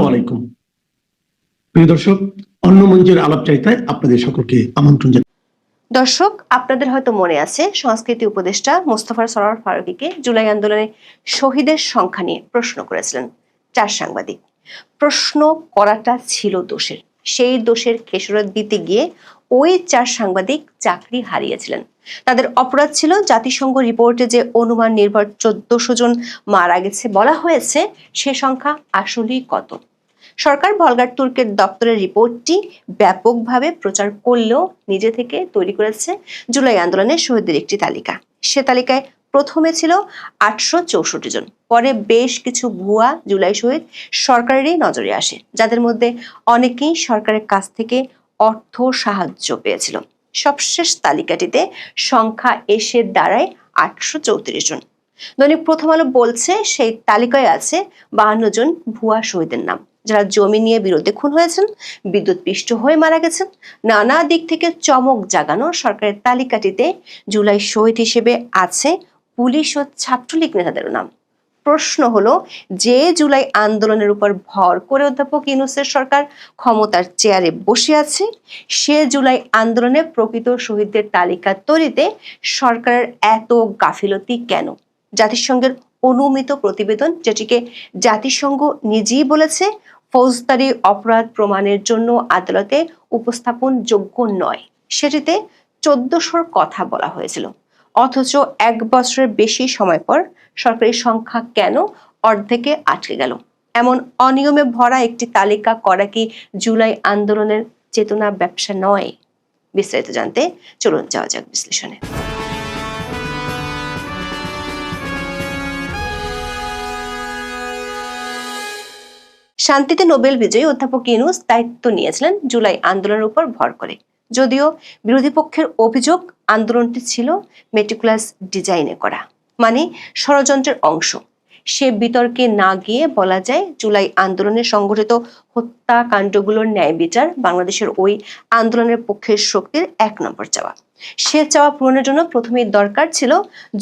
আলাইকুম প্রিয় দর্শক, অন্য মঞ্চের আলাপচারিতায় আপনাদের সকলকে আমন্ত্রণ জানাই। দর্শক, আপনাদের হয়তো মনে আছে সংস্কৃতি উপদেষ্টা মোস্তফা সরোয়ার ফারুকীকে জুলাই আন্দোলনে শহীদের সংখ্যা নিয়ে প্রশ্ন করেছিলেন 4 সাংবাদিক। প্রশ্ন করাটা ছিল দোষের, সেই দোষের খেসারত দিতে গিয়ে ওই 4 সাংবাদিক চাকরি হারিয়েছিলেন। তাদের অপরাধ ছিল জাতিসংঘ রিপোর্টে যে অনুমান নির্ভর 1400 জন মারা গেছে বলা হয়েছে, সে সংখ্যা আসলেই কত? সরকার ভলগার তুর্কের দপ্তরের রিপোর্টটি ব্যাপকভাবে প্রচার করলেও নিজে থেকে তৈরি করেছে জুলাই আন্দোলনের শহীদদের একটি তালিকা। সে তালিকায় প্রথমে ছিল 864 জন, পরে বেশ কিছু ভুয়া জুলাই শহীদ সরকারেরই নজরে আসে, যাদের মধ্যে অনেকেই সরকারের কাছ থেকে অর্থ সাহায্য পেয়েছিল। সবশেষ তালিকাটিতে সংখ্যা এসে দাঁড়ায় 834 জন। দৈনিক প্রথম আলো বলছে সেই তালিকায় আছে 52 জন ভুয়া শহীদের নাম, যারা জমি নিয়ে বিরোধে খুন হয়েছেন, বিদ্যুৎ পৃষ্ঠ হয়ে মারা গেছেন। নানা দিক থেকে চমক জাগানো সরকারের তালিকাটিতে জুলাই শহীদ হিসেবে আছে পুলিশ ও ছাত্রলীগ নেতাদেরও নাম। প্রশ্ন হলো, যে জুলাই আন্দোলনের উপর ভর করে অধ্যাপক ইউনূসের সরকার ক্ষমতার চেয়ারে বসে আছে, সে জুলাই আন্দোলনে প্রকৃত শহীদদের তালিকা তৈরিতে সরকারের এত গাফিলতি কেন? জাতিসংঘের অনুমিত প্রতিবেদন, যেটিকে জাতিসংঘ নিজেই বলেছে ফৌজদারি অপরাধ প্রমাণের জন্য আদালতে উপস্থাপন যোগ্য নয়, সেটিতে 1400-র কথা বলা হয়েছিল। অথচ 1 বছরের বেশি সময় পর সরকারি সংখ্যা কেন অর্ধেকে আটকে গেল? এমন অনিয়মে ভরা একটি তালিকা করা কি জুলাই আন্দোলনের চেতনা ব্যবসা নয়? বিস্তারিত জানতে চলুন যাওয়া যাক বিশ্লেষণে। শান্তিতে নোবেল বিজয়ী অধ্যাপক ইউনূস দায়িত্ব নিয়েছিলেন জুলাই আন্দোলনের উপর ভর করে। যদিও বিরোধী পক্ষের অভিযোগ আন্দোলনটি ছিল মেটিকুলাস ডিজাইনে করা, মানে ষড়যন্ত্রের অংশ। সে বিতর্কে না গিয়ে বলা যায় জুলাই আন্দোলনে সংগঠিত হত্যাকাণ্ডগুলোর ন্যায় বিচার বাংলাদেশের ওই আন্দোলনের পক্ষের শক্তির 1 নম্বর চাওয়া। সে চাওয়া পূরণের জন্য প্রথমেই দরকার ছিল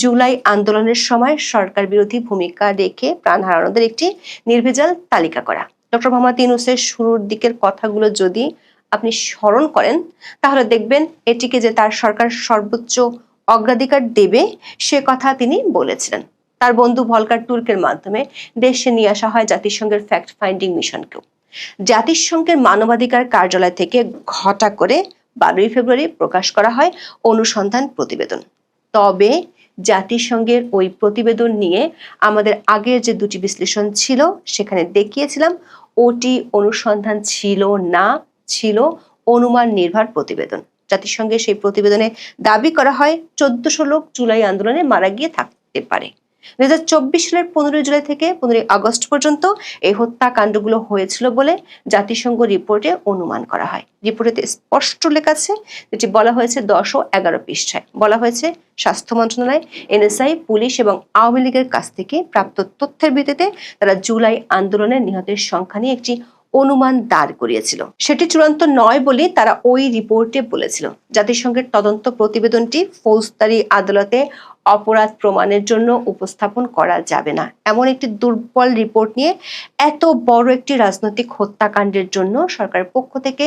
জুলাই আন্দোলনের সময় সরকার বিরোধী ভূমিকা রেখে প্রাণ হারানোদের একটি নির্ভেজাল তালিকা করা। ডক্টর মোহাম্মদ ইউনূসের শুরুর দিকের কথাগুলো যদি আপনি স্মরণ করেন, তাহলে দেখবেন এটিকে যে তার সরকার সর্বোচ্চ অগ্রাধিকার দেবে সে কথা তিনি বলেছিলেন। তার বন্ধু ভলগার তুর্কের মাধ্যমে দেশে নিয়ে আসা হয় জাতিসংঘের ফ্যাক্ট ফাইন্ডিং মিশনকেও। জাতিসংঘের মানবাধিকার কার্যালয় থেকে ঘটা করে 12 ফেব্রুয়ারি প্রকাশ করা হয় অনুসন্ধান প্রতিবেদন। তবে জাতিসংঘের ওই প্রতিবেদন নিয়ে আমাদের আগের যে 2টি বিশ্লেষণ ছিল, সেখানে দেখিয়েছিলাম ওটি অনুসন্ধান ছিল না, ছিল অনুমান নির্ভর প্রতিবেদন। জাতিসংঘের সেই প্রতিবেদনে দাবি করা হয় 1400 লোক জুলাই আন্দোলনে মারা গিয়ে থাকতে পারে। 2024 সালের 15 জুলাই থেকে 15 আগস্ট পর্যন্ত এই হত্যাকাণ্ডগুলো হয়েছিল বলে জাতিসংঘ রিপোর্টে অনুমান করা হয়। রিপোর্টে স্পষ্ট লেখা আছে, যেটি বলা হয়েছে 10 ও 11 পৃষ্ঠায়। বলা হয়েছে স্বাস্থ্য মন্ত্রণালয়, এনএসআই, পুলিশ এবং আওয়ামী লীগের কাছ থেকে প্রাপ্ত তথ্যের ভিত্তিতে তারা জুলাই আন্দোলনের নিহতের সংখ্যা নিয়ে একটি অনুমান দাঁড় করিয়েছিল। সেটি চূড়ান্ত নয় বলে তারা ওই রিপোর্টে বলেছিল। জাতিসংঘের তদন্ত প্রতিবেদনটি ফৌজদারি আদালতে অপরাধ প্রমাণের জন্য উপস্থাপন করা যাবে না, এমন একটি দুর্বল রিপোর্ট নিয়ে এত বড় একটি রাজনৈতিক হত্যাকাণ্ডের জন্য সরকারের পক্ষ থেকে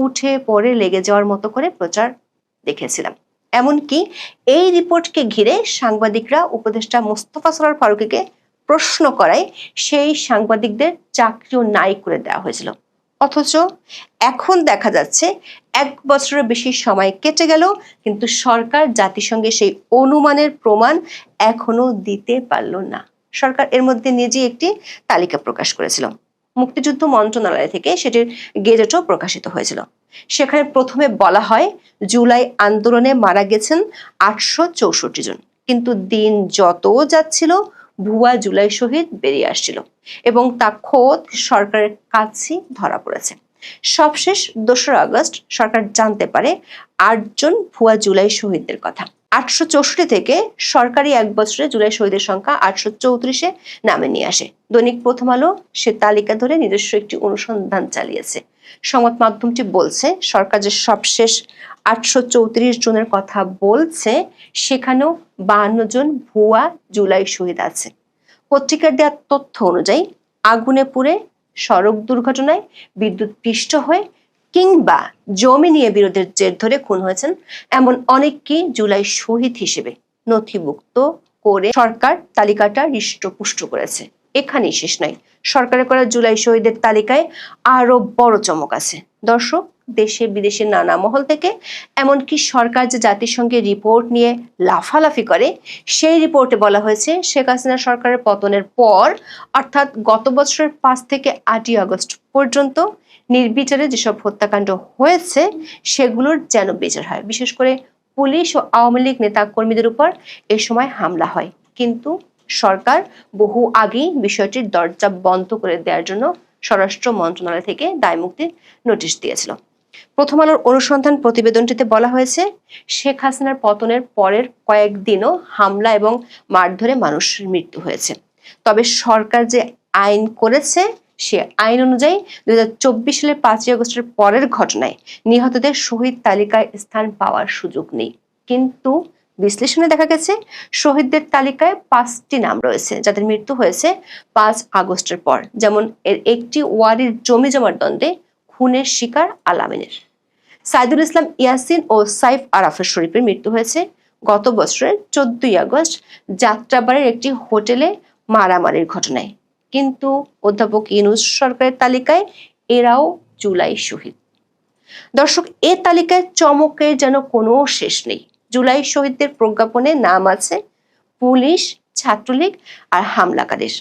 উঠে পড়ে লেগে যাওয়ার মতো করে প্রচার দেখেছিলাম। এমনকি এই রিপোর্টকে ঘিরে সাংবাদিকরা উপদেষ্টা মোস্তফা সরোয়ার ফারুকীকে প্রশ্ন করায় সেই সাংবাদিকদের চাকরিও নাই করে দেওয়া হয়েছিল। অথচ এখন দেখা যাচ্ছে 1 বছরের বেশি সময় কেটে গেল, কিন্তু সরকার জাতিসংঘে সেই অনুমানের প্রমাণ এখনো দিতে পারল না। সরকার এর মধ্যে নিজেই একটি তালিকা প্রকাশ করেছিল, মুক্তিযুদ্ধ মন্ত্রণালয় থেকে সেটির গেজেটও প্রকাশিত হয়েছিল। সেখানে প্রথমে বলা হয় জুলাই আন্দোলনে মারা গেছেন 864 জন, কিন্তু দিন যত যাচ্ছিল ভুয়া জুলাই শহীদ বেরিয়ে আসছিল এবং তা খোদ সরকারের কাছেই ধরা পড়েছে। সবশেষ 2 আগস্ট সরকার জানতে পারে 8 জন ভুয়া জুলাই শহীদদের কথা। 864 থেকে সরকারি 1 বছরে জুলাই শহীদের সংখ্যা 834-এ নামে নিয়ে আসে। দৈনিক প্রথম আলো সে তালিকা ধরে নিজস্ব একটি অনুসন্ধান চালিয়েছে। সংবাদ মাধ্যমটি বলছে সরকার যে সবশেষ 834 জনের কথা বলছে, সেখানেও 52 জন ভুয়া জুলাই শহীদ আছে। পত্রিকার দেওয়া তথ্য অনুযায়ী আগুনে পুড়ে সড়ক দুর্ঘটনায়, বিদ্যুৎ পৃষ্ঠ হয়ে কিংবা জমি নিয়ে বিরোধের জের ধরে খুন হয়েছেন এমন অনেককে জুলাই শহীদ হিসেবে নথিভুক্ত করে সরকার তালিকাটা হৃষ্টপুষ্ট করেছে। এখানেই শেষ নয়, সরকারের করা জুলাই শহীদের তালিকায় আরো বড় চমক আছে। দর্শক, দেশে বিদেশে নানা মহল থেকে এমনকি সরকার যে জাতিসংঘের রিপোর্ট নিয়ে লাফালাফি করে, সেই রিপোর্টে বলা হয়েছে শেখ হাসিনা সরকারের পতনের পর অর্থাৎ গত বছরের 5 থেকে 8ই আগস্ট পর্যন্ত নির্বিচারে যেসব হত্যাকাণ্ড হয়েছে সেগুলোর যেন বিচার হয়। বিশেষ করে পুলিশ ও আওয়ামী লীগ নেতা কর্মীদের উপর এ সময় হামলা হয়, কিন্তু সরকার বহু আগেই বিষয়টির দরজা বন্ধ করে দেওয়ার জন্য স্বরাষ্ট্র মন্ত্রণালয় থেকে দায়মুক্তির নোটিশ দিয়েছিল। প্রথম আলোর অনুসন্ধান প্রতিবেদনটিতে বলা হয়েছে, শেখ হাসিনার পতনের পরের কয়েকদিনও হামলা এবং মারধরে মানুষের মৃত্যু হয়েছে। তবে সরকার যে আইন করেছে সে আইন অনুযায়ী 2024 সালের 5ই আগস্টের পরের ঘটনায় নিহতদের শহীদ তালিকায় স্থান পাওয়ার সুযোগ নেই। কিন্তু বিশ্লেষণে দেখা গেছে শহীদদের তালিকায় 5টি নাম রয়েছে যাদের মৃত্যু হয়েছে 5 আগস্টের পর। যেমন এর একটি ওয়ারির জমি জমার দ্বন্দ্বে খুনের শিকার আলামিনের। সাইদুল ইসলাম ইয়াসিন ও সাইফ আরাফাত শরীফের মৃত্যু হয়েছে গত বছরের 14ই আগস্ট যাত্রাবাড়ির একটি হোটেলে মারামারির ঘটনায়। কিন্তু অধ্যাপক ইউনূস সরকারের তালিকায় এরাও জুলাই শহীদ। দর্শক, এ তালিকায় চমকের যেন কোনো শেষ নেই। জুলাই শহীদদের প্রজ্ঞাপনে নাম আছে পুলিশ, ছাত্রলীগ আর হামলাকারীর।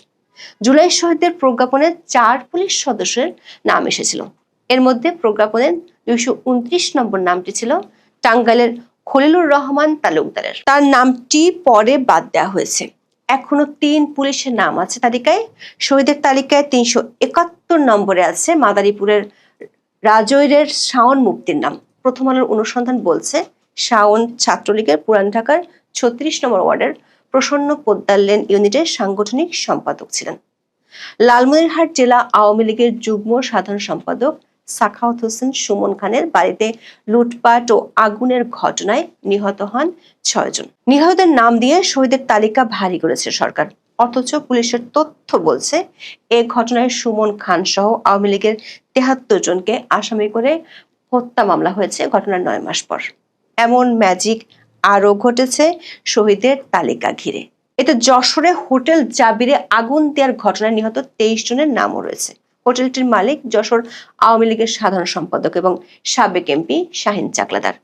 জুলাই শহীদদের প্রজ্ঞাপনে 4 পুলিশ সদস্যের নাম এসেছিল। এর মধ্যে প্রজ্ঞাপনের 229 নম্বর নামটি ছিল টাঙ্গাইলের খলিলুর রহমান তালুকদারের। তার নামটি পরে বাদ দেওয়া হয়েছে। এখনো 3 পুলিশের নাম আছে তালিকায়। শহীদের তালিকায় 371 নম্বরে আছে মাদারীপুরের রাজৈরের শাওন মুফতির নাম। প্রথম আলোর অনুসন্ধান বলছে, শাওন ছাত্রলীগের পুরান ঢাকার 36 নম্বর ওয়ার্ডের প্রসন্ন পোদ্দার লেন ইউনিটের সাংগঠনিক সম্পাদক ছিলেন। লালমনিরহাট জেলা আওয়ামী লীগের যুগ্ম সাধারণ সম্পাদক সাখাওয়াত হোসেন সুমন খানের বাড়িতে লুটপাট ও আগুনের ঘটনায় নিহত হন 6 জন। নিহতদের নাম দিয়ে শহীদের তালিকা ভারী করেছে সরকার, অথচ পুলিশের তথ্য বলছে এ ঘটনায় সুমন খান সহ আওয়ামী লীগের 73 জনকে আসামি করে হত্যা মামলা হয়েছে ঘটনার 9 মাস পর। এমন ম্যাজিক আরও ঘটেছে শহীদের তালিকা ঘিরে। এতে যশোরে হোটেল জাবিরে আগুন দেওয়ার ঘটনায় নিহত 23 জনের নামও রয়েছে। হোটেলটির মালিক যশোর আওয়ামী লীগের সাধারণ সম্পাদক এবং সাবেক এমপি শাহিন চাকলাদার।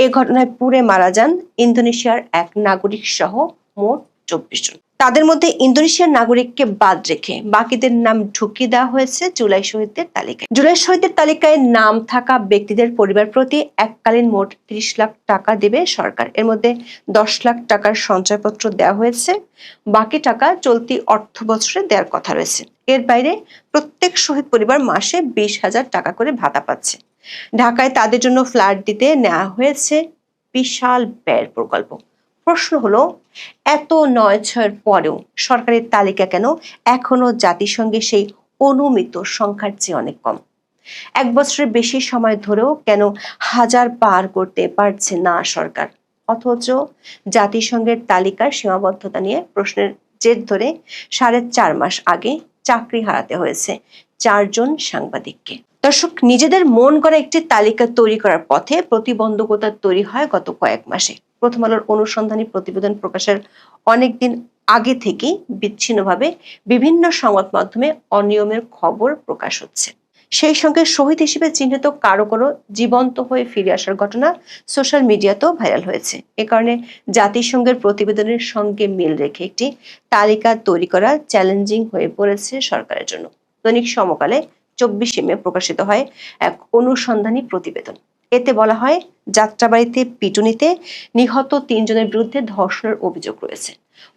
এ ঘটনায় পুড়ে মারা যান ইন্দোনেশিয়ার এক নাগরিক সহ মোট 24 জন। তাদের মধ্যে ইন্দোনেশিয়ার নাগরিককে বাদ রেখে বাকিদের নাম ঢুকিয়ে দেওয়া হয়েছে জুলাই শহীদদের তালিকায়। জুলাই শহীদদের তালিকায় নাম থাকা ব্যক্তিদের পরিবার প্রতি এককালীন মোট 30 লাখ টাকা দেবে সরকার। এর মধ্যে 10 লাখ টাকার সঞ্চয়পত্র দেওয়া হয়েছে, বাকি টাকা চলতি অর্থ বছরে দেওয়ার কথা রয়েছে। এর বাইরে প্রত্যেক শহীদ পরিবার মাসে 20,000 টাকা করে ভাতা পাচ্ছে। ঢাকায় তাদের জন্য ফ্ল্যাট দিতে নেওয়া হয়েছে বিশাল ব্যয়ের প্রকল্প। প্রশ্ন হলো, এত 9-6 পরেও সরকারের তালিকা কেন এখনো জাতিসংঘে সেই অনুমিত সংখ্যার চেয়ে অনেক কম? 1 বছরের বেশি সময় ধরেও কেন 1000 পার করতে পারছে না সরকার? অথচ জাতিসংঘের তালিকার সীমাবদ্ধতা নিয়ে প্রশ্নের জের ধরে 4.5 মাস আগে চাকরি হারাতে হয়েছে 4 জন সাংবাদিককে। দর্শক, নিজেদের মন করা একটি তালিকা তৈরি করার পথে প্রতিবন্ধকতা তৈরি হয় গত কয়েক মাসে। প্রথম আলোর অনুসন্ধানী প্রতিবেদন প্রকাশের অনেকদিন আগে থেকেই বিচ্ছিন্নভাবে বিভিন্ন সংবাদ মাধ্যমে অনিয়মের খবর প্রকাশ হচ্ছে। সেই সঙ্গে শহীদ হিসেবে চিহ্নিত কারো কারো জীবন্ত হয়ে ফিরে আসার ঘটনা সোশ্যাল মিডিয়াতেও ভাইরাল হয়েছে। এ কারণে জাতিসংঘের প্রতিবেদনের সঙ্গে মিল রেখে একটি তালিকা তৈরি করা চ্যালেঞ্জিং হয়ে পড়েছে সরকারের জন্য। দৈনিক সমকালে 24 মে প্রকাশিত হয় এক অনুসন্ধানী প্রতিবেদন। এতে বলা হয়, যাত্রাবাড়িতে পিটুনিতে নিহত 3 জনের বিরুদ্ধে ধর্ষণের অভিযোগ রয়েছে।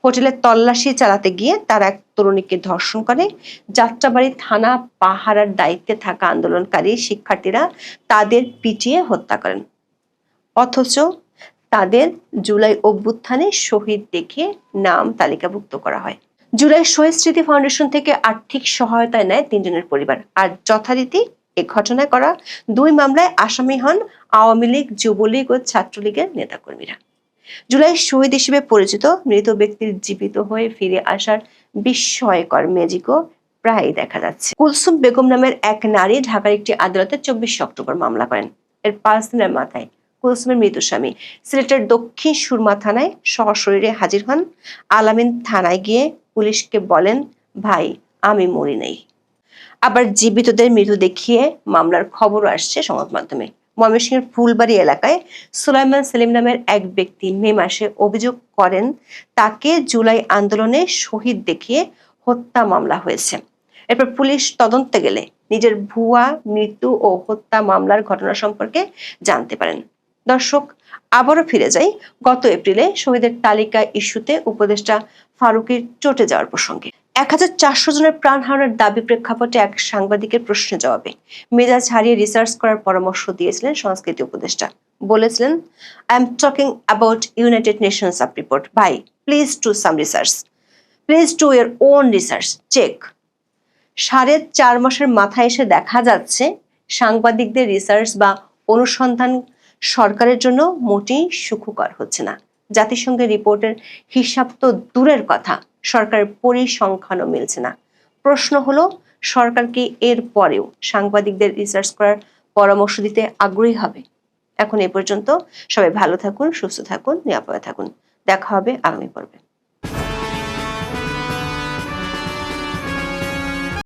হোটেলে তল্লাশি চালাতে গিয়ে তারা এক তরুণীকে ধর্ষণ করে। যাত্রাবাড়ি থানা পাহারার দায়িত্বে থাকা আন্দোলনকারী শিক্ষার্থীরা তাদের পিটিয়ে হত্যা করেন। অথচ তাদের জুলাই অভ্যুত্থানে শহীদ দেখে নাম তালিকাভুক্ত করা হয়। জুলাই শহীদ স্মৃতি ফাউন্ডেশন থেকে আর্থিক সহায়তায় নেয় 3 জনের পরিবার। আর যথারীতি এ ঘটনায় করা 2 মামলায় আসামি হন আওয়ামী লীগ, যুবলীগ ও ছাত্রলীগের নেতাকর্মীরা। জুলাই শহীদ হিসেবে পরিচিত মৃত ব্যক্তির জীবিত হয়ে ফিরে আসার বিস্ময়কর ম্যাজিকও প্রায়ই দেখা যাচ্ছে। কুলসুম বেগম নামের এক নারী ঢাকার একটি আদালতে 24 অক্টোবর মামলা করেন। এর 5 দিনের মাথায় কুলসুমের মৃত স্বামী সিলেটের দক্ষিণ সুরমা থানায় সশরীরে হাজির হন। আলামিন থানায় গিয়ে পুলিশকে বলেন, ভাই আমি মরি নাই। আবার জীবিতদের মৃত্যু দেখিয়ে মামলার খবরও আসছে সংবাদ মাধ্যমে। ময়মনসিংহের ফুলবাড়ি এলাকায় সুলাইমান সেলিম নামের এক ব্যক্তি মে মাসে অভিযোগ করেন তাকে জুলাই আন্দোলনে শহীদ দেখিয়ে হত্যা মামলা হয়েছে। এরপর পুলিশ তদন্তে গেলে নিজের ভুয়া মৃত্যু ও হত্যা মামলার ঘটনা সম্পর্কে জানতে পারেন। দর্শক, আবারও ফিরে যাই গত এপ্রিলে শহীদের তালিকা ইস্যুতে উপদেষ্টা ফারুকীর চটে যাওয়ার প্রসঙ্গে। 1400 জনের প্রাণ হারানোর দাবি প্রেক্ষাপটে এক সাংবাদিকের প্রশ্নের জবাবে মেজাজ হারিয়ে রিসার্চ করার পরামর্শ দিয়েছিলেন সংস্কৃতি উপদেষ্টা। বলেছিলেন, I am talking about United Nations আপ রিপোর্ট। ভাই, please do some research, please do your own research, check. 4.5 মাসের মাথায় এসে দেখা যাচ্ছে সাংবাদিকদের রিসার্চ বা অনুসন্ধান সরকারের জন্য মোটেই সুখকর হচ্ছে না। জাতিসংঘের রিপোর্টের হিসাব তো দূরের কথা, সরকারের পরিসংখ্যানও মিলছে না। প্রশ্ন হলো, সরকার কি এর পরেও সাংবাদিকদের রিসার্চ করার পরামর্শ দিতে আগ্রহী হবে? এখন এ পর্যন্ত। সবাই ভালো থাকুন, সুস্থ থাকুন, নিরাপদে থাকুন। দেখা হবে আগামী পর্বে।